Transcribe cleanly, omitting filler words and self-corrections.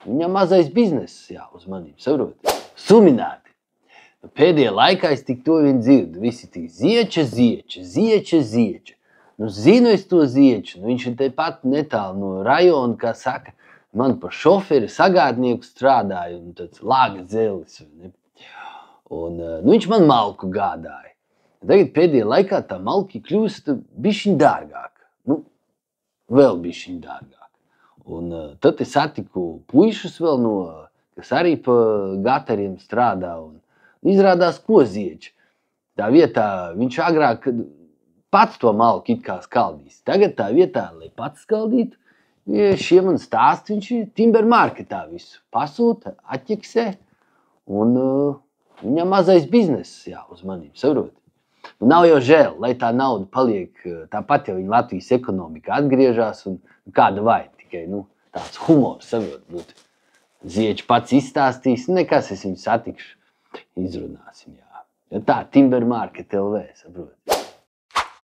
Viņam mazais bizness jāuzmanība, saproti? Sumināti. Pēdējā laikā es tik to vien dzirdu. Visi tik zieča. Nu, zinu es to zieču. Nu, viņš ir tepat netālu no rajona, kā saka, man par šoferi sagādnieku strādāja un tāds lāga dzelis. Un, nu, viņš man malku gādāja. Tagad pēdējā laikā tā malki kļūst bišķiņ dārgāka. Nu, vēl bišķiņ dārgāka. Un tad es satiku puišus vēl no, kas arī pa gatariem strādā un izrādās, ko zieča. Tā vietā viņš agrāk pats to malku it kā skaldīs. Tagad tā vietā, lai pats skaldītu, šie man stāst, viņš ir timber marketā visu pasūta, atķeksē, un viņam mazais bizness jāuzmanība, saproti. Nav jau žēl, lai tā nauda paliek, tāpat jau viņa Latvijas ekonomika atgriežās, un kāda vai tikai tāds humors, saproti. Zieča pats izstāstīs, nekas es viņu satikšu. Izrunāsim, jā. Ja tā, Timber Market LV, saproti.